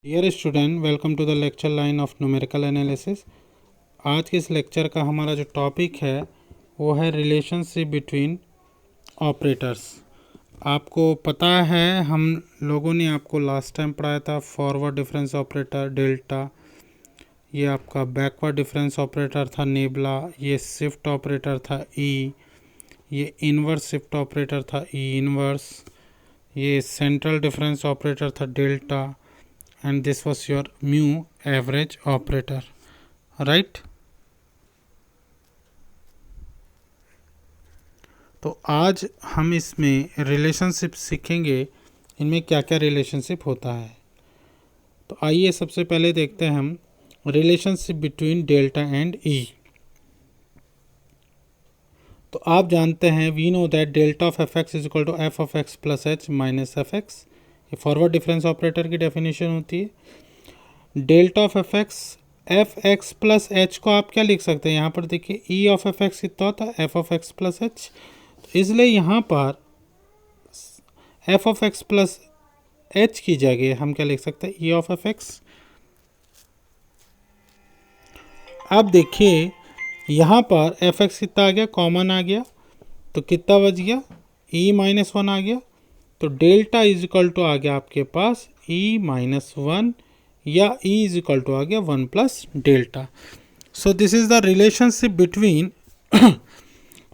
Dear student, welcome to the lecture line of numerical analysis. आज के इस lecture का हमारा जो टॉपिक है वो है रिलेशनशिप बिटवीन ऑपरेटर्स। आपको पता है हम लोगों ने आपको लास्ट टाइम पढ़ाया था फॉरवर्ड डिफरेंस ऑपरेटर डेल्टा, ये आपका बैकवर्ड डिफरेंस ऑपरेटर था नेबला, ये शिफ्ट ऑपरेटर था ई, ये इन्वर्स शिफ्ट ऑपरेटर था ई इन्वर्स, ये सेंट्रल डिफरेंस ऑपरेटर था delta, and this was your mu average operator, right? तो आज हम इसमें रिलेशनशिप सीखेंगे, इनमें क्या क्या रिलेशनशिप होता है। तो आइए सबसे पहले देखते हैं हम relationship between delta and E. तो आप जानते हैं we know that delta of F X is equal to F of X plus H minus F X. ये फॉरवर्ड डिफरेंस ऑपरेटर की डेफिनेशन होती है। Delta of F X plus H को आप क्या लिख सकते हैं, यहाँ पर देखिए ई ऑफ एफ एक्स कितना होता है F of X plus H, तो इसलिए यहाँ पर F of X plus H की जगह हम क्या लिख सकते हैं ई ऑफ एफ एक्स। अब देखिए यहाँ पर एफ एक्स कितना आ गया, कॉमन आ गया, तो कितना बच गया ई माइनस वन आ गया। तो डेल्टा इज इक्वल टू आ गया आपके पास ई माइनस वन, या ई इज इक्वल टू आ गया one plus delta. So this is the relationship between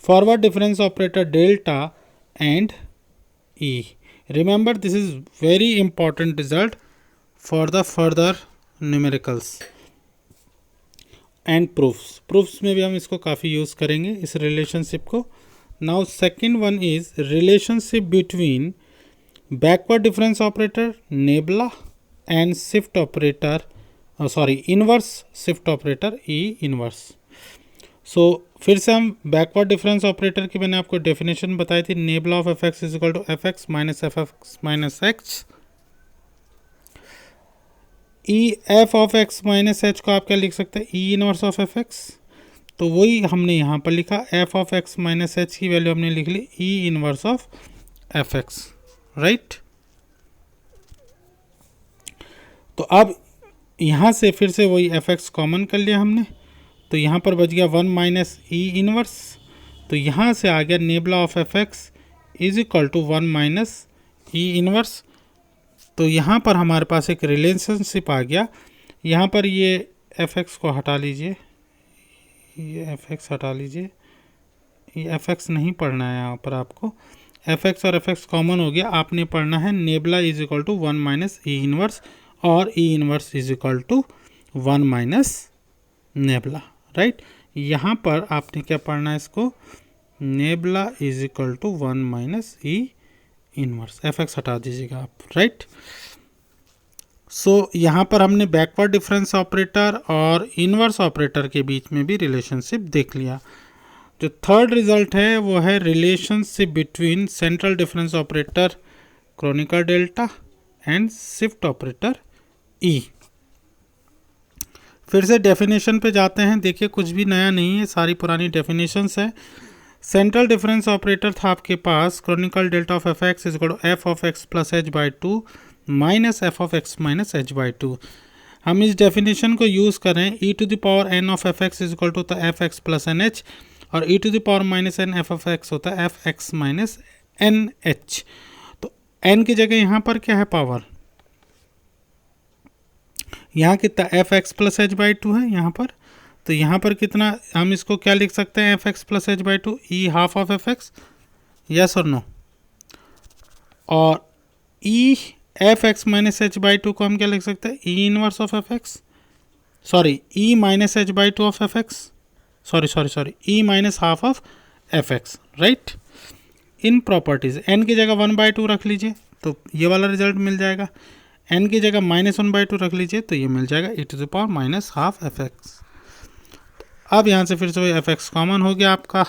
forward difference operator delta and E. Remember this is very important result for the further numericals and proofs में भी हम इसको काफ़ी use करेंगे इस relationship को। Now second one is relationship between backward difference operator nabla and shift operator inverse shift operator E inverse. So फिर से हम बैकवर्ड डिफरेंस ऑपरेटर की मैंने आपको डेफिनेशन बताई थी, nabla of F X is equal to F X minus F X minus X. E F of X minus H को आप क्या लिख सकते हैं E inverse of F X, तो वही हमने यहाँ पर लिखा F of X minus H की वैल्यू हमने लिख ली ई inverse of F x, right. तो अब यहाँ से फिर से वही एफ एक्स कॉमन कर लिया हमने, तो यहाँ पर बच गया वन माइनस ई इनवर्स, तो यहाँ से आ गया nabla of F X is equal to one minus E inverse. तो यहाँ पर हमारे पास एक रिलेशनशिप आ गया। यहाँ पर ये एफ एक्स को हटा लीजिए, ये एफ एक्स हटा लीजिए, ये एफ एक्स नहीं पढ़ना है यहाँ पर आपको, एफ एक्स और एफ एक्स कॉमन हो गया। आपने पढ़ना है nabla is equal to one minus E inverse और E inverse is equal to one minus nabla, right. यहाँ पर आपने क्या पढ़ना है इसको, nabla is equal to one minus E inverse, F X हटा दीजिएगा आप, राइट। सो यहाँ पर हमने बैकवर्ड डिफरेंस ऑपरेटर और इनवर्स ऑपरेटर के बीच में भी रिलेशनशिप देख लिया। जो थर्ड रिजल्ट है वो है relationship between central difference operator chronicle delta and shift operator E. फिर से डेफिनेशन पे जाते हैं, देखिए कुछ भी नया नहीं है, सारी पुरानी डेफिनेशंस है। सेंट्रल डिफरेंस ऑपरेटर था आपके पास chronicle delta of F X is equal to F of X plus H by two minus F of X minus H by two. हम इस डेफिनेशन को यूज़ करें E to the power N of F X is equal to होता है F X plus N H, और E to the power minus N F of X होता है F X minus N H. तो N की जगह यहाँ पर क्या है पावर, यहाँ कितना F X plus H by to है यहाँ पर, तो यहाँ पर कितना हम इसको क्या लिख सकते हैं F X plus H by two E half of F X, yes और नो। और E F X minus H by two को हम क्या लिख सकते हैं E inverse of F X, sorry E minus H by two of F X, sorry E minus half of F x, right. इन properties N की जगह one by two रख लीजिए तो ये वाला रिजल्ट मिल जाएगा, एन की जगह माइनस वन बाई टू रख लीजिए तो ये मिल जाएगा E to the power minus half F X. अब यहाँ से फिर से एफ एक्स कॉमन हो गया आपका,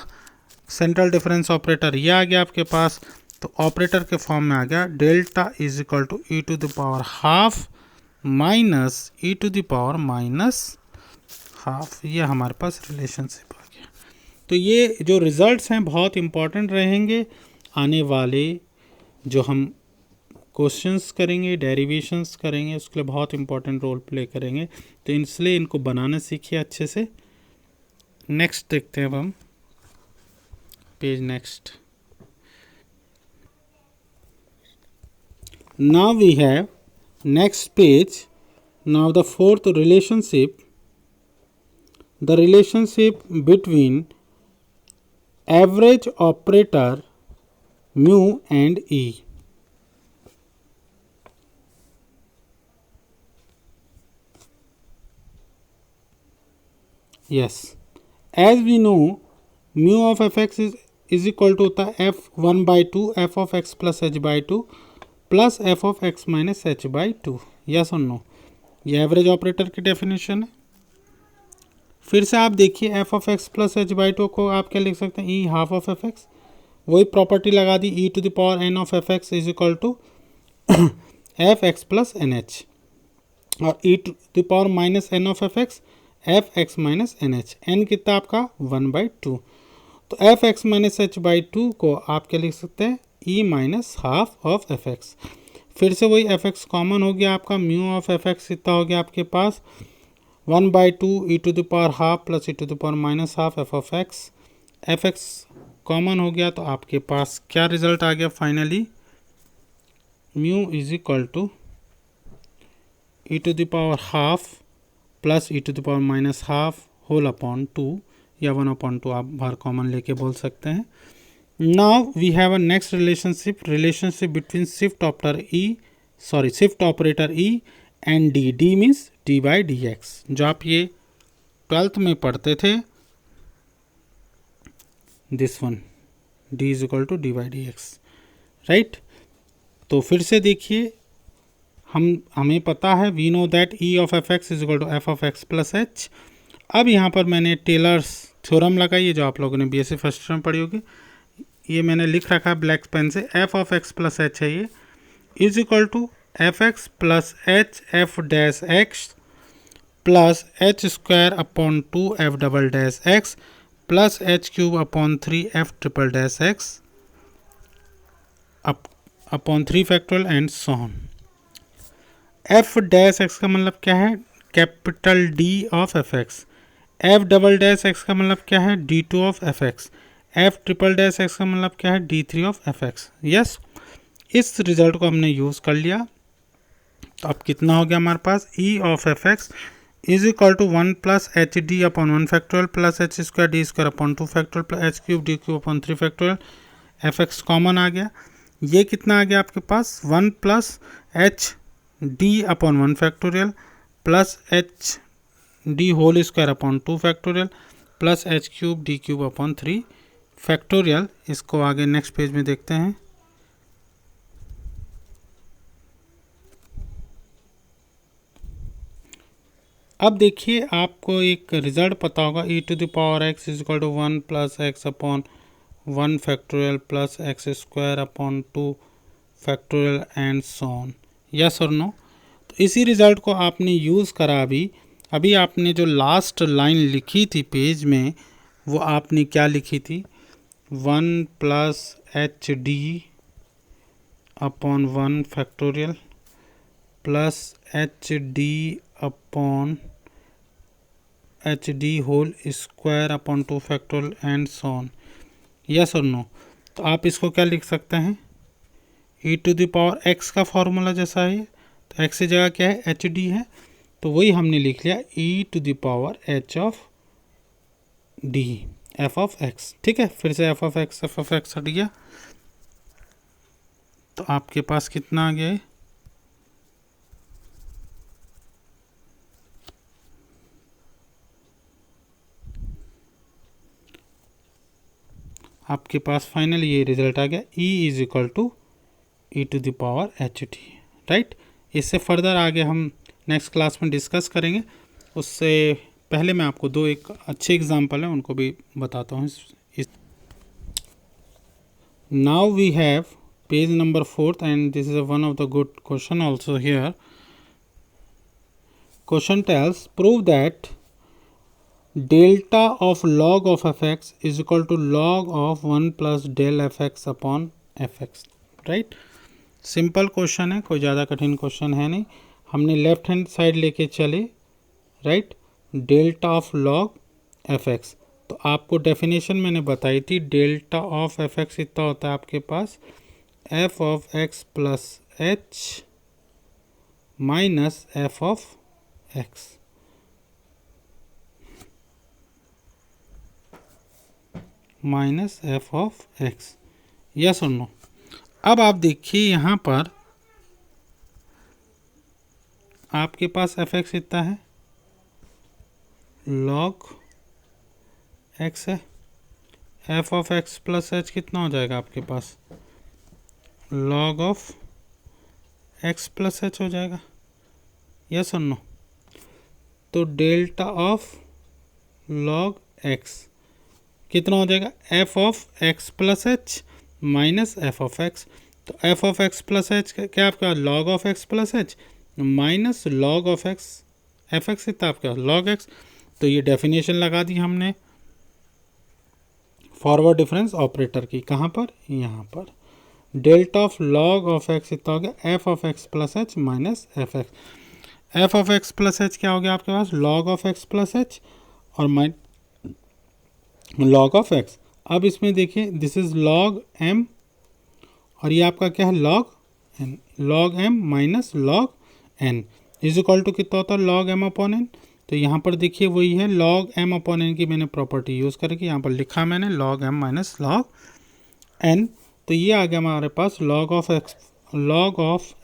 सेंट्रल डिफरेंस ऑपरेटर ये आ गया आपके पास, तो ऑपरेटर के फॉर्म में आ गया delta is equal to E to the power half minus E to the power minus half, ये हमारे पास रिलेशनशिप आ गया। तो ये जो रिजल्ट्स हैं बहुत इंपॉर्टेंट रहेंगे आने वाले जो हम क्वेश्चंस करेंगे, डेरिवेशंस करेंगे, उसके लिए बहुत इंपॉर्टेंट रोल प्ले करेंगे। तो इसलिए इनको बनाना सीखिए अच्छे से। नेक्स्ट देखते हैं अब हम page next. Now we have next page. Now the fourth relationship, the relationship between average operator mu and e. Yes, as we know mu of fx is equal to होता है f1 by 2 f of x plus h by 2 plus f of x minus h by 2। Yes और no, ये average operator की definition है। फिर से आप देखिए f of x plus h by 2 को आप क्या लिख सकते हैं, e हाफ ऑफ fx। वही प्रॉपर्टी लगा दी, e to the power n of fx is equal to F X plus N H, और e to the power minus n of fx F X minus N H. N कितना आपका 1/2, तो F X minus H by 2 को आप क्या लिख सकते हैं, e minus half of F X. फिर से वही एफ एक्स कॉमन हो गया आपका, म्यू ऑफ एफ एक्स कितना हो गया आपके पास 1/2 e to the power half plus e to the power minus half F of X. F X common हो गया तो आपके पास क्या रिजल्ट आ गया finally, mu is equal to e to the power half plus e to the power minus half whole upon 2, या 1/2 आप बाहर कॉमन लेके बोल सकते हैं। Now we have a next relationship between shift operator e and d। d means d by D X, जो आप ये 12th में पढ़ते थे, this one d is equal to d by D X, right. तो फिर से देखिए, हमें पता है, we know that e of F X is equal to F of X plus H. अब यहाँ पर मैंने टेलर्स थ्योरम लगाई है, जो आप लोगों ने बीएससी फर्स्ट में पढ़ी होगी। ये मैंने लिख रखा है ब्लैक पेन से, F of X plus H है ये, is equal to F X plus H F dash X plus H square upon 2 F double dash X plus H cube upon 3 F triple dash X upon 3 factorial and so on. F dash X का मतलब क्या है, capital D of F X. F double dash X का मतलब क्या है, d2 of F X. F triple dash X का मतलब क्या है, d3 of F X. Yes, इस रिजल्ट को हमने यूज़ कर लिया। तो अब कितना हो गया हमारे पास, e of F X is equal to 1 plus H D upon 1 factorial plus H square D square upon 2 factorial plus H cube D cube upon 3 factorial. F X common आ गया, ये कितना आ गया आपके पास, 1 plus H D upon 1 factorial plus H D whole square upon 2 factorial plus H cube D cube upon 3 factorial. इसको आगे नेक्स्ट पेज में देखते हैं। अब देखिए, आपको एक रिजल्ट पता होगा, e to the power x is equal to 1 plus X upon 1 factorial plus X square upon 2 factorial and so on. Yes और नो। तो इसी रिजल्ट को आपने यूज़ करा। अभी आपने जो लास्ट लाइन लिखी थी पेज में, वो आपने क्या लिखी थी, 1 plus H D upon 1 factorial plus H D upon H D whole square upon 2 factorial and so on. Yes और नो। तो आप इसको क्या लिख सकते हैं, e to the power x का फॉर्मूला जैसा है, तो x की जगह क्या है, एच डी है, तो वही हमने लिख लिया e to the power h of d f of x। ठीक है, फिर से f ऑफ x हट गया, तो आपके पास कितना आ गया है, आपके पास फाइनल ये रिजल्ट आ गया, e is equal to e to the power H D, right. इससे फर्दर आगे हम नेक्स्ट क्लास में डिस्कस करेंगे। उससे पहले मैं आपको दो एक अच्छे एग्जांपल हैं उनको भी बताता हूँ। Now we have page number 4 and this is one of the good question also here. Question tells prove that delta of log of fx is equal to log of 1 plus del fx upon fx, right? Simple question है, कोई ज़्यादा कठिन question है नहीं। हमने left hand side लेके चले, right, delta of log F X. तो आपको डेफिनेशन मैंने बताई थी, डेल्टा ऑफ एफ एक्स इतना होता है आपके पास F of X plus H minus F of X. Minus F of X, yes और नो। अब आप देखिए यहाँ पर आपके पास एफ एक्स इतना है, लॉग एक्स है, F of X plus H कितना हो जाएगा आपके पास, log of X plus H हो जाएगा, यस और नो। तो डेल्टा ऑफ लॉग एक्स कितना हो जाएगा, F of X plus H minus F of X. तो F of X plus H क्या आपका, log of X plus H minus log of X, F X इतना आपका लॉग एक्स। तो ये डेफिनेशन लगा दी हमने फॉरवर्ड डिफरेंस ऑपरेटर की, कहाँ पर, यहाँ पर। Delta of log of X इतना हो गया F of X plus H minus F X. F of X plus H क्या हो गया आपके पास, log of X plus H और लॉग ऑफ एक्स। अब इसमें देखिए दिस इज लॉग एम और ये आपका क्या है, log N. Log M minus log N is equal to कितना होता है, लॉग एम अपॉन एन। तो यहाँ पर देखिए वही है, लॉग एम अपॉन एन की मैंने प्रॉपर्टी यूज़ करके यहाँ पर लिखा मैंने log M minus log N. तो ये आ गया हमारे पास log of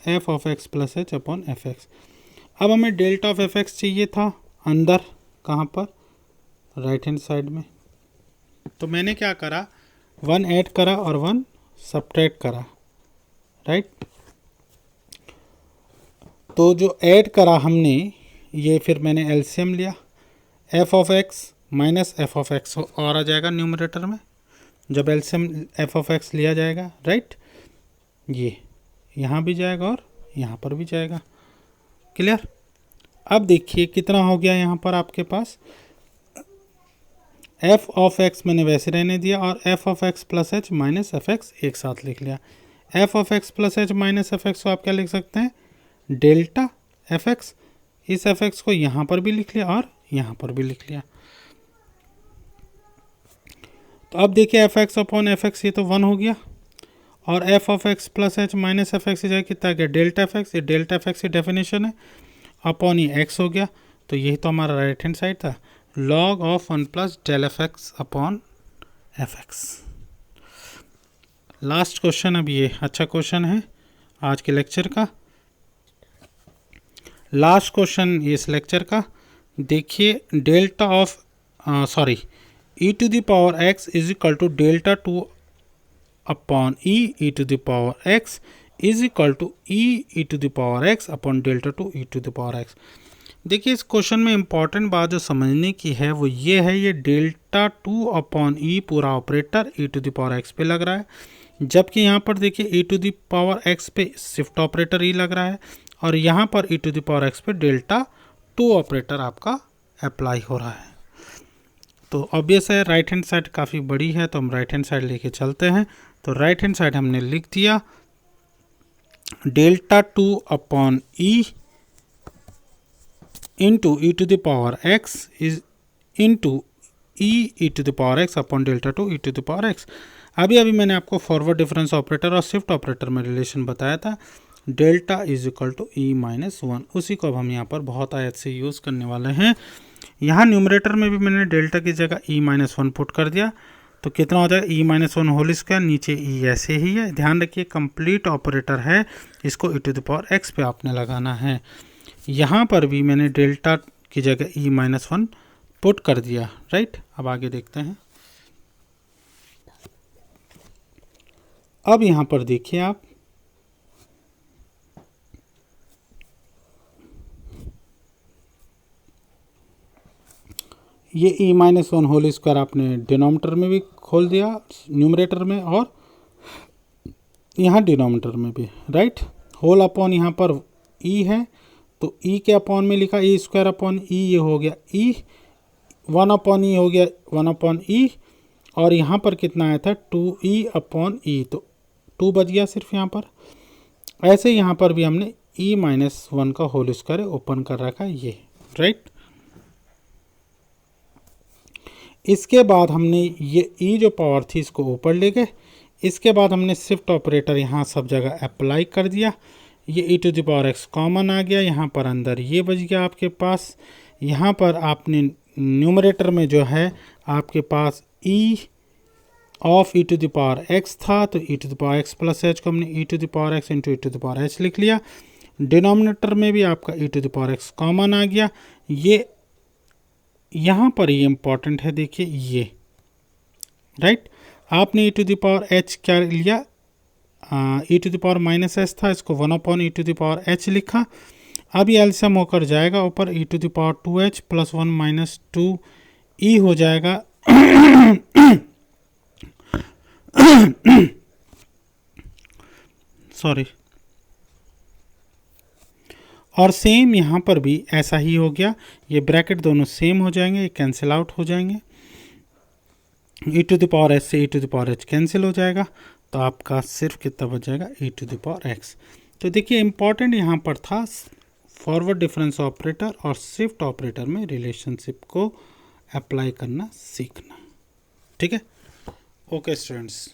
F of X plus H upon F X. अब हमें डेल्टा ऑफ एफ एक्स चाहिए था अंदर, कहाँ पर, राइट हैंड साइड में। तो मैंने क्या करा, 1 ऐड करा और 1 सब्ट्रैक्ट करा, राइट। तो जो ऐड करा हमने ये फिर मैंने एलसीएम लिया, F of X minus F of x और आ जाएगा न्यूमरेटर में जब एलसीएम एफ ऑफ एक्स लिया जाएगा, राइट। ये यहाँ भी जाएगा और यहाँ पर भी जाएगा, क्लियर। अब देखिए कितना हो गया यहाँ पर आपके पास, एफ ऑफ एक्स मैंने वैसे रहने दिया और F of X plus H minus F x एक साथ लिख लिया। F of X plus H minus F x को आप क्या लिख सकते हैं, डेल्टा एफ एक्स। इस एफ एक्स को यहाँ पर भी लिख लिया और यहाँ पर भी लिख लिया। तो अब देखिए F X upon F X ये तो 1 हो गया और F of X plus H minus F X जाए कितना गया, डेल्टा एफ एक्स। ये डेल्टा एफ एक्स की डेफिनेशन है, अपॉन ये एक्स हो गया। तो यही तो हमारा राइट हैंड साइड था, log of 1 plus del F X upon F X. Last question अब ये अच्छा क्वेश्चन है आज के लेक्चर का, लास्ट क्वेश्चन इस लेक्चर का। देखिए delta of E to the power X is equal to delta 2 upon E to the power X is equal to E to the power X upon delta 2 E to the power X. देखिए इस question में important बात जो समझने की है वो ये है, ये डेल्टा 2 अपॉन ई पूरा operator E to the power X पे लग रहा है, जबकि यहाँ पर देखिए E to the power X पे शिफ्ट ऑपरेटर ई लग रहा है और यहाँ पर E to the power X पे डेल्टा 2 ऑपरेटर आपका अप्लाई हो रहा है। तो ऑब्वियस है राइट हैंड साइड काफ़ी बड़ी है तो हम राइट हैंड साइड लेके चलते हैं। तो राइट हैंड साइड हमने लिख दिया delta 2 upon E into E to the power X is into E to the power X upon delta 2 E to the power X. अभी मैंने आपको फॉरवर्ड डिफरेंस ऑपरेटर और शिफ्ट ऑपरेटर में relation बताया था, delta is equal to E minus 1। उसी को अब हम यहाँ पर बहुत आयत से यूज़ करने वाले हैं। यहाँ न्यूमरेटर में भी मैंने डेल्टा की जगह ई माइनस 1 पुट कर दिया, तो कितना हो जाएगा, ई माइनस 1 होल स्क्वायर, नीचे ई ऐसे ही है। ध्यान रखिए कंप्लीट ऑपरेटर है, इसको ई टू द पावर एक्स पे आपने लगाना है। यहाँ पर भी मैंने डेल्टा की जगह ई माइनस 1 पुट कर दिया, राइट। अब आगे देखते हैं। अब यहाँ पर देखिए आप, ये ई माइनस 1 होल स्क्वायर आपने डिनोमिनेटर में भी खोल दिया, न्यूमरेटर में और यहाँ डिनोमिनेटर में भी, राइट। होल अपॉन यहाँ पर ई है तो ई के अपॉन में लिखा ई स्क्वायर अपॉन ई, ये हो गया ई, 1 अपॉन ई हो गया 1 अपॉन ई और यहाँ पर कितना आया था 2 ई अपॉन ई, तो 2 बच गया सिर्फ यहाँ पर। ऐसे यहाँ पर भी हमने e-1 का होल स्क्वायर ओपन कर रखा है ये, राइट। इसके बाद हमने ये e जो पावर थी इसको ऊपर ले गए। इसके बाद हमने शिफ्ट ऑपरेटर यहाँ सब जगह अप्लाई कर दिया। ये e⁻x कॉमन आ गया, यहाँ पर अंदर ये बच गया आपके पास। यहाँ पर आपने न्यूमरेटर में जो है आपके पास e ऑफ e⁻x था, तो e⁻x प्लस h को हमने e⁻x इंटू e⁻h लिख लिया। डिनोमिनेटर में भी आपका e⁻x कॉमन आ गया। ये यहाँ पर ये इम्पॉर्टेंट है, देखिए ये, राइट। आपने e⁻h क्या लिया, e⁻−h था, इसको 1/e⁻h लिखा। अब ये एलसीएम होकर जाएगा ऊपर, e⁻2h प्लस 1 - 2e हो जाएगा सॉरी। और सेम यहाँ पर भी ऐसा ही हो गया, ये ब्रैकेट दोनों सेम हो जाएंगे, ये कैंसिल आउट हो जाएंगे। e⁻h से e⁻h कैंसिल हो जाएगा, तो आपका सिर्फ कितना बच जाएगा, e⁻x। तो देखिए इम्पॉर्टेंट यहाँ पर था फॉरवर्ड डिफरेंस ऑपरेटर और शिफ्ट ऑपरेटर में रिलेशनशिप को अप्लाई करना सीखना। ठीक है, ओके स्टूडेंट्स।